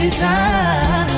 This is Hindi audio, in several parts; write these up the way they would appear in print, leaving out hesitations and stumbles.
Melody Time.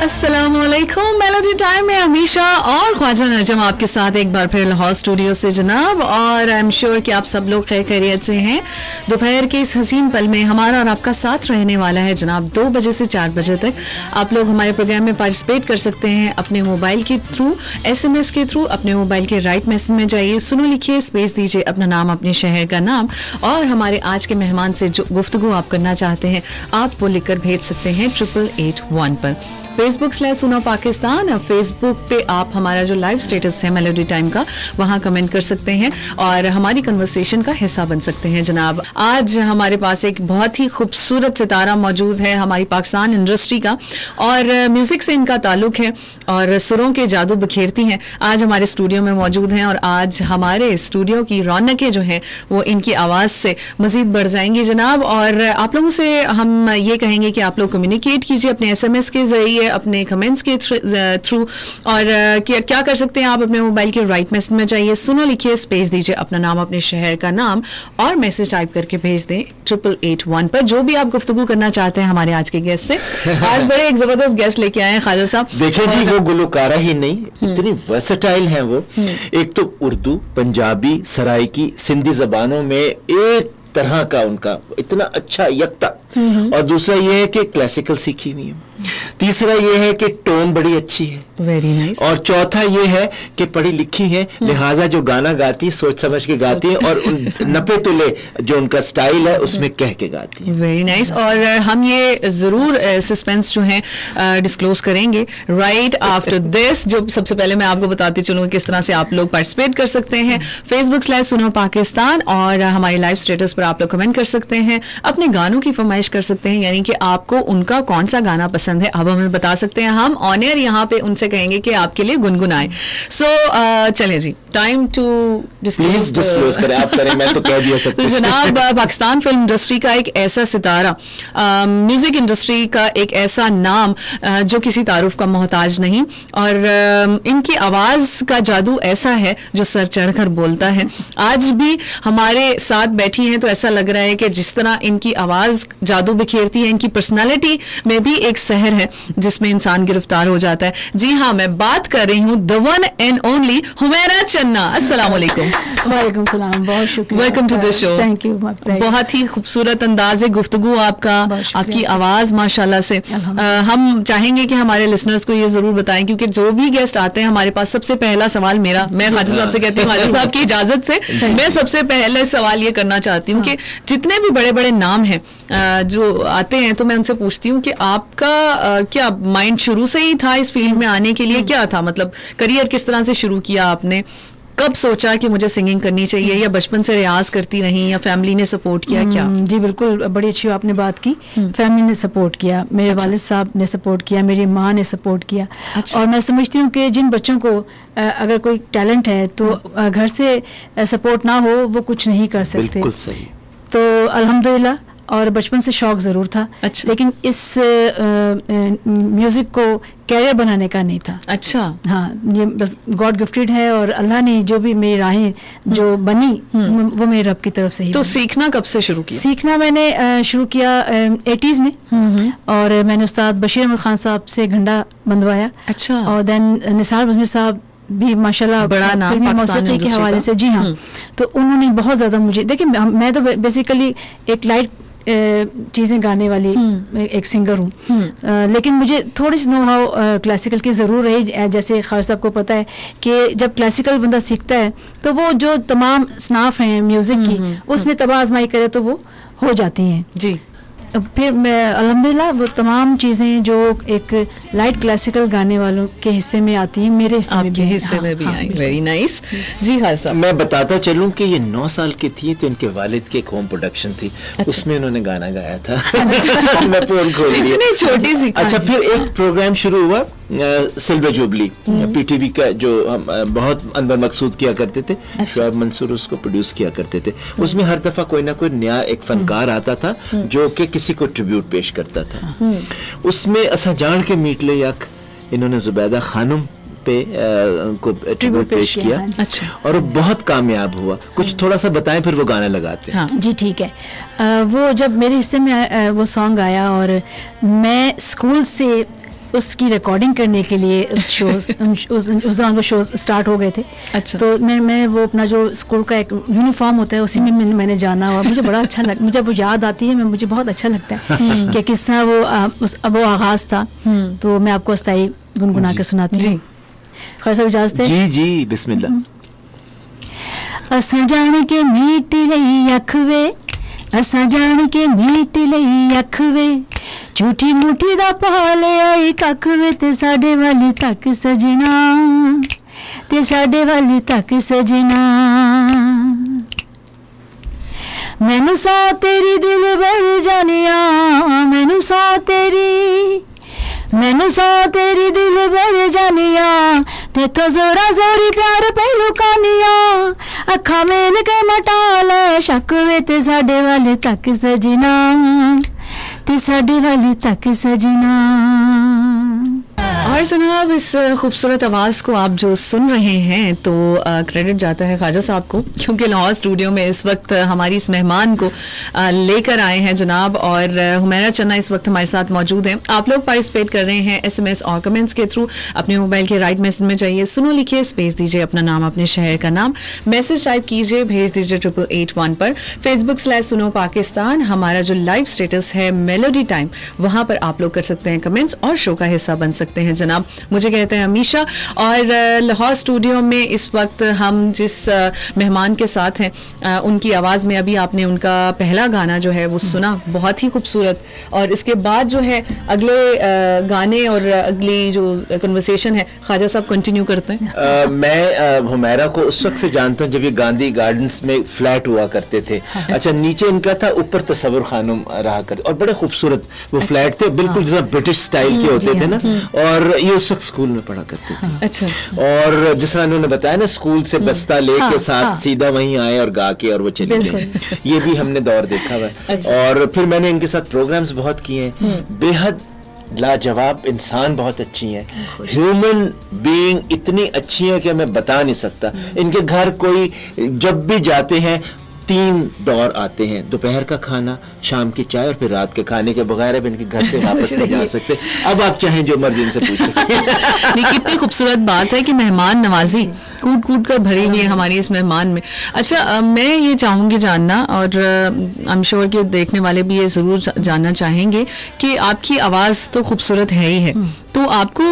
अस्सलामुअलैकुम। मेलोडी टाइम में हमेशा और ख्वाजा नजम आपके साथ एक बार फिर लाहौर स्टूडियो से जनाब, और आई एम श्योर कि आप सब लोग खैर खैरियत से हैं। दोपहर के इस हसीन पल में हमारा और आपका साथ रहने वाला है जनाब 2 बजे से 4 बजे तक। आप लोग हमारे प्रोग्राम में पार्टिसिपेट कर सकते हैं अपने मोबाइल के थ्रू, SMS के थ्रू। अपने मोबाइल के राइट मैसेज में जाइए, सुनो लिखिए, स्पेस दीजिए, अपना नाम, अपने शहर का नाम, और हमारे आज के मेहमान से जो गुफ्तगू आप करना चाहते हैं आप वो लिखकर भेज सकते हैं 8881 पर। Facebook/सुनो पाकिस्तान, फेसबुक पे आप हमारा जो लाइव स्टेटस है मेलोडी टाइम का वहाँ कमेंट कर सकते हैं और हमारी कन्वर्सेशन का हिस्सा बन सकते हैं जनाब। आज हमारे पास एक बहुत ही खूबसूरत सितारा मौजूद है हमारी पाकिस्तान इंडस्ट्री का, और म्यूजिक से इनका ताल्लुक है और सुरों के जादू बखेरती हैं। आज हमारे स्टूडियो में मौजूद हैं और आज हमारे स्टूडियो की रौनकें जो हैं वो इनकी आवाज़ से मज़ीद बढ़ जाएंगी जनाब। और आप लोगों से हम ये कहेंगे कि आप लोग कम्युनिकेट कीजिए अपने SMS के जरिए, अपने कमेंट्स के थ्रू, और क्या कर सकते हैं आप अपने मोबाइल के राइट मैसेज में जाइए, सुनो लिखिए, स्पेस दीजिए, अपना नाम, अपने शहर का नाम, और मैसेज टाइप करके भेज दें 8881 पर जो भी आप गुफ्तगू करना चाहते हैं हमारे आज के गेस्ट से। आज बड़े एक जबरदस्त गेस्ट लेके आए हैं ख्वाजा साहब। देखिए जी, वो गुलकारा ही नहीं, इतनी वर्सेटाइल हैं वो। एक तो उर्दू, पंजाबी, सराइकी, सिंधी जबानों में एक तरह का उनका इतना अच्छा यकता, और दूसरा ये है कि क्लासिकल सीखी हुई है, तीसरा ये है कि टोन बड़ी अच्छी है, वेरी नाइस, और चौथा ये है कि पढ़ी लिखी है, लिहाजा जो गाना गाती है सोच समझ के गाती है, और नपे तुले जो उनका स्टाइल है उसमें कह के गाती है। Very nice. और हम ये जरूर सस्पेंस जो है डिस्क्लोज करेंगे राइट आफ्टर दिस। जो सबसे पहले मैं आपको बताती चलूँ किस तरह से आप लोग पार्टिसिपेट कर सकते हैं। Facebook/सुनो पाकिस्तान और हमारे लाइव स्टेटस पर आप लोग कमेंट कर सकते हैं, अपने गानों की फरमाइश कर सकते हैं, यानी कि आपको उनका कौन सा गाना पसंद है अब हमें बता सकते हैं। हम ऑन एयर यहाँ पे उनसे कहेंगे कि आपके लिए गुनगुनाए। सो चलें जी, टाइम टू प्लीज डिस्क्लोज करें, आप करें, मैं तो कह दिया सकता हूं। तो जनाब पाकिस्तान फिल्म इंडस्ट्री का एक ऐसा सितारा, म्यूजिक इंडस्ट्री का एक ऐसा नाम जो किसी तारुफ का मोहताज नहीं, और इनकी आवाज का जादू ऐसा है जो सर चढ़कर बोलता है। आज भी हमारे साथ बैठी हैं तो ऐसा लग रहा है कि जिस तरह इनकी आवाज जादू बिखेरती है, इनकी पर्सनालिटी में भी एक सहर है जिसमें इंसान गिरफ्तार हो जाता है। जी हाँ, मैं बात कर रही हूँ the one and only Humaira Channa. अस्सलाम वालेकुम। वालेकुम सलाम, बहुत शुक्रिया, welcome to the show. Thank you. बहुत ही खूबसूरत अंदाज़े गुफ्तगू आपका, आपकी आवाज़ माशाल्लाह से। हम चाहेंगे कि हमारे लिसनर्स को ये ज़रूर बताएं, क्योंकि जो भी गेस्ट आते हैं हमारे पास, सबसे पहला सवाल मेरा, मैं ख्वाजा साहब से कहती हूँ, ख्वाजा साहब की इजाज़त से मैं सबसे पहले सवाल ये करना चाहती हूँ कि जितने भी बड़े बड़े नाम हैं जो आते हैं तो मैं उनसे पूछती हूँ कि आपका क्या माइंड शुरू से ही था इस फील्ड में आने के लिए? क्या था, मतलब करियर किस तरह से शुरू किया आपने? कब सोचा कि मुझे सिंगिंग करनी चाहिए, या बचपन से रियाज करती रही, या फैमिली ने सपोर्ट किया? क्या जी बिल्कुल, बड़ी अच्छी आपने बात की। फैमिली ने सपोर्ट किया, मेरे वालिद साहब ने सपोर्ट किया, मेरी माँ ने सपोर्ट किया। और मैं समझती हूँ कि जिन बच्चों को अगर कोई टैलेंट है तो घर से सपोर्ट ना हो वो कुछ नहीं कर सकते। बिल्कुल सही। तो अल्हम्दुलिल्लाह, और बचपन से शौक ज़रूर था। अच्छा। लेकिन इस म्यूज़िक को कैरियर बनाने का नहीं था। अच्छा। हाँ, ये बस गॉड गिफ्टेड है, और अल्लाह ने जो भी मेरी राहें जो बनी वो मेरे रब की तरफ से ही। तो सीखना कब से शुरू किया? सीखना मैंने शुरू किया 80s में, और मैंने उस्ताद बशीर अहमद खान साहब से घंटा बंधवाया। अच्छा। और देन निसार बज़मी साहब भी माशाल्लाह बड़ा नाम मौसीकी के हवाले से। जी हाँ, तो उन्होंने बहुत ज़्यादा मुझे, देखिए मैं तो बेसिकली एक लाइट चीज़ें गाने वाली एक सिंगर हूँ, लेकिन मुझे थोड़ी सी नो हाउ क्लासिकल की ज़रूर रही। जैसे ख्वाजा साहब को पता है कि जब क्लासिकल बंदा सीखता है तो वो जो तमाम स्नाफ हैं म्यूज़िक की उसमें तबाह आजमाई करे तो वो हो जाती हैं। जी। फिर मैं अल्हम्दुलिल्लाह वो तमाम चीज़ें जो एक लाइट क्लासिकल गाने वालों के हिस्से में आती हैं, मेरे हिस्से में भी, हिस्से में भी आई। Very nice. जी हाँ साहब, मैं बताता चलूं कि ये 9 साल की थी तो इनके वालिद की एक होम प्रोडक्शन थी। अच्छा। उसमें उन्होंने गाना गाया था। मैं पोल खोल दिया, इतनी छोटी सी। अच्छा, फिर एक प्रोग्राम शुरू हुआ सिल्वर जुबली, PTV का, जो बहुत अनवर मकसूद किया करते थे, शुएब मंसूर उसको प्रोड्यूस किया करते थे। उसमें हर दफा कोई ना कोई नया एक फनकार आता था जो कि किसी को ट्रिब्यूट पेश करता था। उसमें असा जान के मीट ले याक इन्होंने जुबैदा खानुम पे उनको ट्रिब्यूट पेश किया। अच्छा। और वो बहुत कामयाब हुआ। कुछ थोड़ा सा बताएं, फिर वो गाना लगाते हैं। हाँ जी ठीक है। वो जब मेरे हिस्से में वो सॉन्ग आया और मैं स्कूल से उसकी रिकॉर्डिंग करने के लिए उस दौरान वो शोज स्टार्ट हो गए थे। अच्छा। तो मैं वो अपना जो स्कूल का एक यूनिफॉर्म होता है उसी में मैंने जाना और मुझे बड़ा अच्छा लगा। मुझे वो याद आती है, मुझे बहुत अच्छा लगता है कि किस तरह वो आगाज़ था। तो मैं आपको अस्थाई गुनगुना के सुनाती हूँ। ख्वाजा साहब इजाज़त है? जी जी, बिस्मिल्लाह। असां जान के मीट लई अख वे, असां जान के मीट लई अख वे, झूठी मुठी दा पाले आई कख वे, ते साडे वाली तक सजना, ते साडे वाली तक सजना। मैनू सौ तेरी दिल भर जानिया, मैनू सौ तेरी, मैनू सौ तेरी दिल भर जानिया, ते तो जोरा जोरी प्यार पहलू कानिया, अखा मेल के मटा ले शक वे, ते साडे वाले तक सजना, ते साडे वाले तक सजना। और जनाब, इस खूबसूरत आवाज़ को आप जो सुन रहे हैं तो क्रेडिट जाता है ख्वाजा साहब को, क्योंकि लाहौर स्टूडियो में इस वक्त हमारी इस मेहमान को लेकर आए हैं जनाब। और हुमैरा चन्ना इस वक्त हमारे साथ मौजूद हैं। आप लोग पार्टिसिपेट कर रहे हैं SMS और कमेंट्स के थ्रू। अपने मोबाइल के राइट मैसेज में जाइए, सुनो लिखिए, स्पेस दीजिए अपना नाम, अपने शहर का नाम, मैसेज टाइप कीजिए, भेज दीजिए 8881 पर। Facebook/सुनो पाकिस्तान हमारा जो लाइव स्टेटस है मेलोडी टाइम, वहाँ पर आप लोग कर सकते हैं कमेंट्स और शो का हिस्सा बन सकते हैं जनाब। मुझे कहते हैं अमीशा। और लाहौर स्टूडियो में इस वक्त हम जिस मेहमान के साथ हैं उनकी आवाज़ में अभी आपने उनका पहला गाना जो है वो सुना, बहुत ही खूबसूरत। और इसके बाद जो है अगले गाने और अगली जो कन्वर्सेशन है ख्वाजा साहब कंटिन्यू करते हैं। मैं हुमैरा को उस वक्त से जानता हूँ जब ये गांधी गार्डन्स में फ्लैट हुआ करते थे। अच्छा, नीचे इनका था, ऊपर तसव्वुर खानम रहा करते, और बड़े खूबसूरत वो फ्लैट थे, बिल्कुल जैसा ब्रिटिश स्टाइल के होते थे ना। और ये उस वक्त स्कूल में पढ़ा करते थे। अच्छा। और जिस तरह उन्होंने बताया ना, स्कूल से बस्ता लेके साथ सीधा वहीं आए और गा के और वो चले गए। ये भी हमने दौर देखा हुआ। और फिर मैंने इनके साथ प्रोग्राम्स बहुत किए हैं। बेहद लाजवाब इंसान, बहुत अच्छी हैं। ह्यूमन बीइंग इतनी अच्छी है कि मैं बता नहीं सकता। इनके घर कोई जब भी जाते हैं 3 दौर आते हैं, दोपहर का खाना, शाम की चाय और फिर रात के खाने के बगैर अब इनके घर से वापस नहीं जा सकते। अब आप चाहें जो मर्जी इनसे पूछ सकते हैं। नहीं, कितनी खूबसूरत बात है कि मेहमान नवाजी कूट कूट कर भरी हुई है हमारी इस मेहमान में। अच्छा, मैं ये चाहूँगी जानना, और आई एम श्योर कि देखने वाले भी ये ज़रूर जानना चाहेंगे कि आपकी आवाज़ तो खूबसूरत है ही है, तो आपको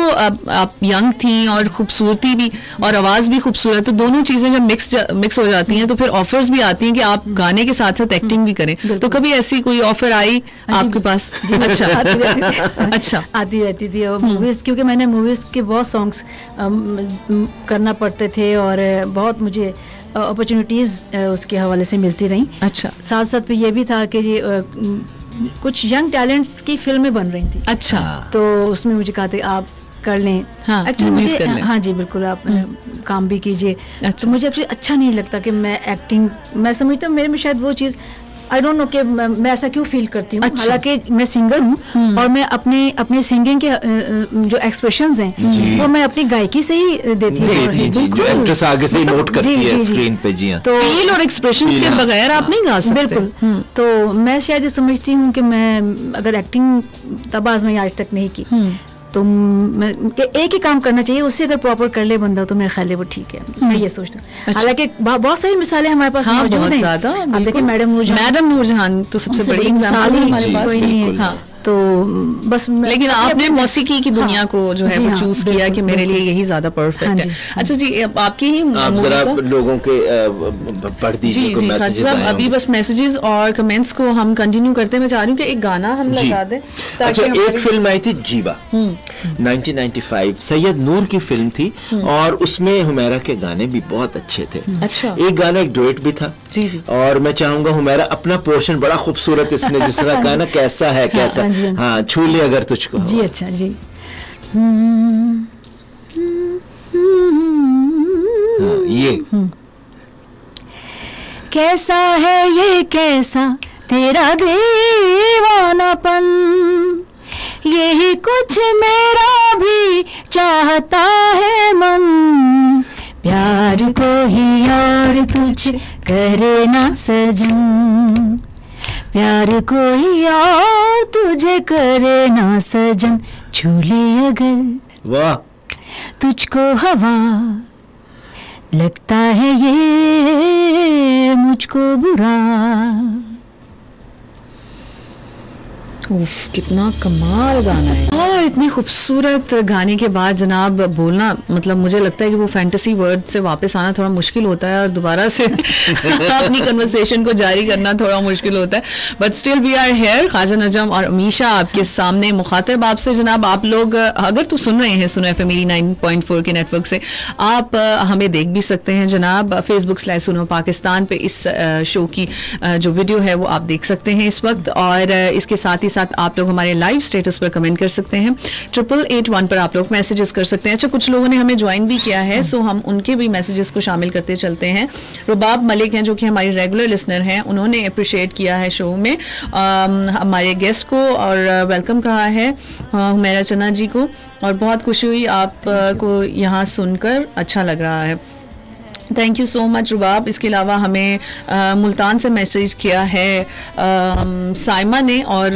आप यंग थी और खूबसूरती भी और आवाज़ भी खूबसूरत, तो दोनों चीज़ें जब मिक्स हो जाती हैं तो फिर ऑफर्स भी आती हैं कि आप गाने के साथ साथ एक्टिंग भी करें। तो कभी ऐसी कोई ऑफर आई आपके पास? अच्छा। अच्छा, आती रहती थी। और मूवीज़, क्योंकि मैंने मूवीज़ के बहुत सॉन्ग्स करना पड़ते थे और बहुत मुझे अपॉर्चुनिटीज़ उसके हवाले से मिलती रहीं। अच्छा। साथ साथ पे ये भी था कि ये कुछ यंग टैलेंट्स की फिल्में बन रही थी। अच्छा। तो उसमें मुझे कहा था आप कर लें। हाँ, एक्चुअली कर लें। हाँ जी बिल्कुल, आप काम भी कीजिए। तो मुझे एक्चुअली अच्छा नहीं लगता कि मैं एक्टिंग, मैं समझती हूँ मेरे में शायद वो चीज़, आई डोंट नो कि मैं ऐसा क्यों फील करती हूँ। अच्छा। हालांकि मैं सिंगर हूँ और मैं अपने सिंगिंग के जो एक्सप्रेशंस हैं वो मैं अपनी गायकी से ही देती हूँ। जो एक्ट्रेस आगे से नोट करती है स्क्रीन पे। जी हाँ, तो फील और एक्सप्रेशंस के बगैर आप नहीं गा सकते। बिल्कुल। तो मैं शायद ये समझती हूँ कि मैं अगर एक्टिंग तब आजमाई आज तक नहीं की, तो एक ही काम करना चाहिए, उससे अगर प्रॉपर कर ले बंदा तो मेरे ख्याल है वो ठीक है। मैं ये सोचता हूँ। अच्छा। हालांकि बहुत सारी मिसालें हमारे पास हाँ, मौजूद हैं। आप देखिए मैडम नूरजहां तो सबसे बड़ी मिसाल है हमारे पास। कोई नहीं है। हाँ, तो बस लेकिन आपने मौसीकी की दुनिया को जो है वो चूज किया कि मेरे लिए यही ज्यादा परफेक्ट है। अच्छा जी, आपकी ही आप जरा लोगों के पढ़ दीजिए कोई मैसेजेस आए अभी बस मैसेजेस और कमेंट्स को हम कंटिन्यू करते हैं। मैं चाह रही हूँ कि एक गाना हम लगा दें। अच्छा, एक फिल्म आई थी जीवा 1995, सैयद नूर की फिल्म थी और उसमें हुमैरा के गाने भी बहुत अच्छे थे। अच्छा। एक गाना, एक डुएट भी था। जी जी। और मैं चाहूंगा हुमैरा अपना पोर्शन बड़ा खूबसूरत इसने जिस तरह कहा ना, कैसा है कैसा, हाँ, छू ले अगर तुझको। जी अच्छा जी। ये कैसा है ये कैसा तेरा दीवानापन, यही कुछ मेरा भी चाहता है मन, प्यार को ही और तुझे करे ना सजन, प्यार को ही और तुझे करे ना सजन, झूले अगर वाह तुझको हवा, लगता है ये मुझको बुरा। उफ, कितना कमाल गाना है और इतनी खूबसूरत गाने के बाद जनाब बोलना, मतलब मुझे लगता है कि वो फैंटेसी वर्ड से वापस आना थोड़ा मुश्किल होता है और दोबारा से अपनी कन्वर्सेशन को जारी करना थोड़ा मुश्किल होता है, but still we are here. Khawaja Najam और अमीशा आपके सामने, मुखातिब आपसे जनाब, आप लोग अगर तो सुन रहे हैं सुनो एफएम 89.4 के नेटवर्क से, आप हमें देख भी सकते हैं जनाब Facebook/सुनो पाकिस्तान पे। इस शो की जो वीडियो है वो आप देख सकते हैं इस वक्त, और इसके साथ ही साथ आप लोग हमारे लाइव स्टेटस पर कमेंट कर सकते हैं, 8881 पर आप लोग मैसेजेस कर सकते हैं। अच्छा, कुछ लोगों ने हमें ज्वाइन भी किया है, सो हम उनके भी मैसेजेस को शामिल करते चलते हैं। रुबाब मलिक हैं जो कि हमारी रेगुलर लिसनर हैं, उन्होंने अप्रिशिएट किया है शो में हमारे गेस्ट को और वेलकम कहा है हुमैरा चन्ना जी को, और बहुत खुशी हुई आपको यहाँ सुनकर, अच्छा लग रहा है। थैंक यू सो मच रुबाब। इसके अलावा हमें मुल्तान से मैसेज किया है साइमा ने, और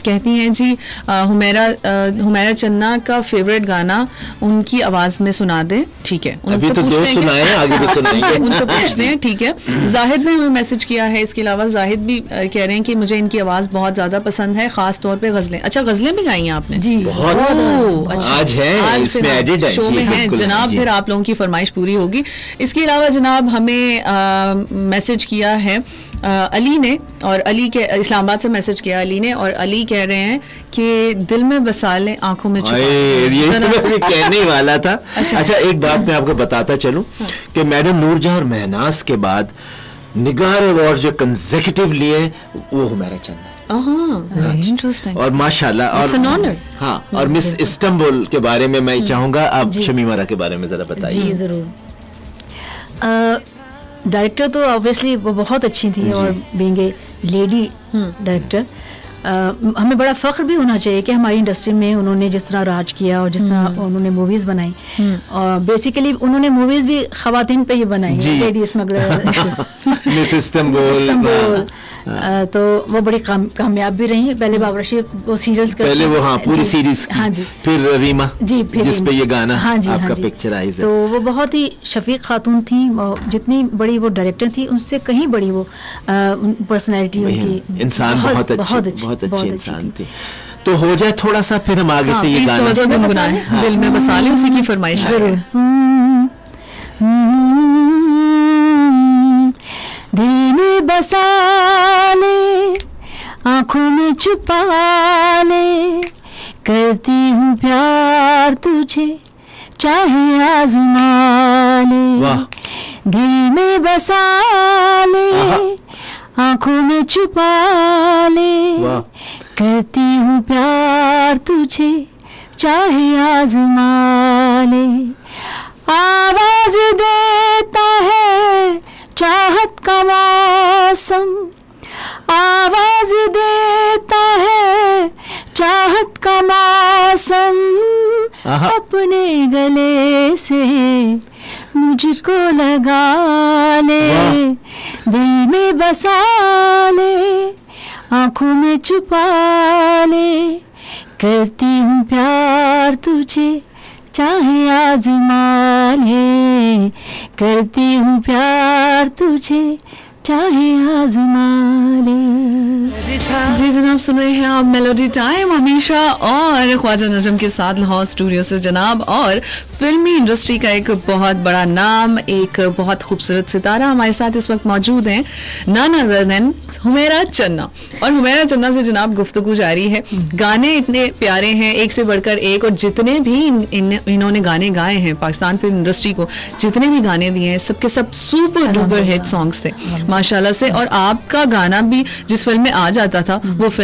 कहती हैं जी हुमैरा चन्ना का फेवरेट गाना उनकी आवाज़ में सुना दे। ठीक है, अभी तो दो सुनाए हैं, आगे भी सुनाएंगे। उनसे पूछते हैं, ठीक है। जाहिद ने हमें मैसेज किया है, इसके अलावा जाहिद भी कह रहे हैं कि मुझे इनकी आवाज़ बहुत ज़्यादा पसंद है, ख़ास तौर पे गज़लें। अच्छा, गज़लें भी गाई हैं आपने? जी, बहुत। अच्छा, आज है, इसमें एडिट है, शो में है जनाब, फिर आप लोगों की फरमाइश पूरी होगी। इसके अलावा जनाब हमें मैसेज किया है अली ने, और अली के इस्लामाबाद से मैसेज किया अली ने, और अली कह रहे हैं कि दिल में बसा ले आंखों में छुपा। ये मैं कहने ही वाला था। अच्छा, एक बात मैं आपको बताता चलूं कि मैडम नूरजहां और महनाज के बाद निगार अवार्ड जो कंसेक्यूटिव लिए वो हुमैरा चन्ना है। इंटरेस्टिंग। और माशाल्लाह, और हाँ, और मिस इस्तांबुल के बारे में मैं चाहूंगा आप शमीमारा के बारे में जरा बताइए। जी जरूर। डायरेक्टर तो ऑब्वियसली वो बहुत अच्छी थी, और बीइंग ए लेडी डायरेक्टर हमें बड़ा फ़ख्र भी होना चाहिए कि हमारी इंडस्ट्री में उन्होंने जिस तरह राज किया और जिस तरह उन्होंने मूवीज़ बनाई, और बेसिकली उन्होंने मूवीज़ भी ख़वातीन पे ही बनाई, लेडी स्मगलर, मिस इस्तांबुल, तो वो बड़ी कामयाब भी रही। पहले बाबर रशीद वो सीरियल्स करते, पहले वो हाँ पूरी सीरीज की, हाँ जी, फिर रीमा जी, फिर जिस पे ये गाना हाँ जी, आपका हाँ जी, पिक्चराइज है। तो वो बहुत ही शफीक खातून थी, जितनी बड़ी वो डायरेक्टर थी उनसे कहीं बड़ी वो पर्सनैलिटी उनकी, इंसान बहुत अच्छी इंसान थी। तो हो जाए थोड़ा सा, फिर हम आगे से ये गाना दिल में बसा ले, उसी की फरमाइश जरूर। दिल में बसा ले, आंखों में छुपा ले, करती हूँ प्यार तुझे, चाहे आजमा ले। दिल में बसा ले, आंखों में छुपा ले, करती हूँ प्यार तुझे, चाहे आजमा ले। आवाज देता है चाहत का मौसम, आवाज देता है चाहत का मौसम, अपने गले से मुझको लगा ले। दिल में बसा ले, आंखों में छुपा ले, करती हूँ प्यार तुझे, चाहे आजमा ले, करती हूँ प्यार तुझे, चाहे आजमा ले। जी जनाब, सुन रहे हैं आप मेलोडी टाइम हमेशा और ख्वाजा नजम के साथ लाहौर स्टूडियो से जनाब। और फिल्मी इंडस्ट्री का एक बहुत बड़ा नाम, एक बहुत खूबसूरत सितारा हमारे साथ इस वक्त मौजूद हैं, नन अदर देन हुमैरा चन्ना। और हुमैरा चन्ना से जनाब गुफ्तगू जारी है। गाने इतने प्यारे हैं, एक से बढ़कर एक, और जितने भी इन्होंने गाने गाए हैं पाकिस्तान फिल्म इंडस्ट्री को, जितने भी गाने दिए हैं सबके सब सुपर डुपर हिट सॉन्ग्स थे माशाल्लाह से। और आपका गाना भी जिस फिल्म में आ जाता था वो फिल्म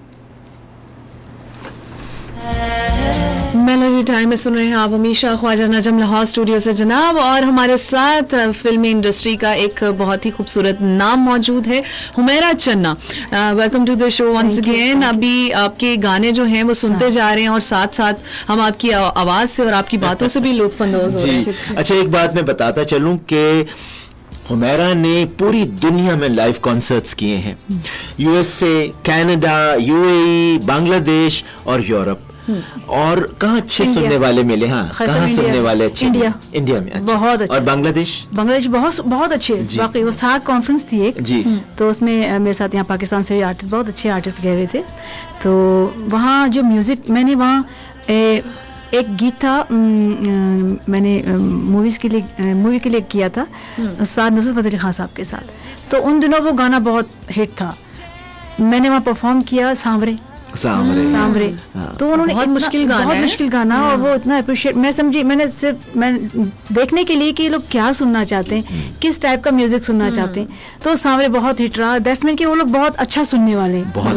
टाइम में सुन रहे हैं आप हमेशा ख्वाजा नजम लाहौर स्टूडियो से जनाब, और हमारे साथ फिल्मी इंडस्ट्री का एक बहुत ही खूबसूरत नाम मौजूद है, Humaira Channa. Welcome to the show once again. अभी आपके गाने जो हैं वो सुनते जा रहे हैं और साथ साथ हम आपकी आवाज़ से और आपकी बातों से भी लुत्फानंदोज हो रहे हैं। अच्छा, एक बात मैं बताता चलूं कि हुमैरा ने पूरी दुनिया में लाइव कॉन्सर्ट्स किए हैं, यूएसए, कनाडा, यूएई, बांग्लादेश और यूरोप। और कहाँ अच्छे सुनने वाले मिले? हाँ, कहाँ सुनने वाले अच्छे? इंडिया में अच्छा। बहुत अच्छे। और बांग्लादेश बहुत अच्छे। वाकई वो सार्क कॉन्फ्रेंस थी एक जी, तो उसमें मेरे साथ यहाँ पाकिस्तान से आर्टिस्ट, बहुत अच्छे आर्टिस्ट गए हुए थे। तो वहाँ जो म्यूजिक मैंने वहाँ एक गीत था, मैंने मूवी के लिए किया था साथ नुसरत फतेह अली खान साहब के साथ। तो उन दिनों वो गाना बहुत हिट था, मैंने वहाँ परफॉर्म किया सांवरे। तो उन्होंने बहुत मुश्किल गाना और वो इतना अप्रिशिएट, मैं समझी, मैं देखने के लिए कि ये लोग क्या सुनना चाहते हैं, किस टाइप का म्यूजिक सुनना चाहते हैं। तो सांवरे बहुत हिट रहा, दैट्स मीन कि वो लोग बहुत अच्छा सुनने वाले हैं बहुत।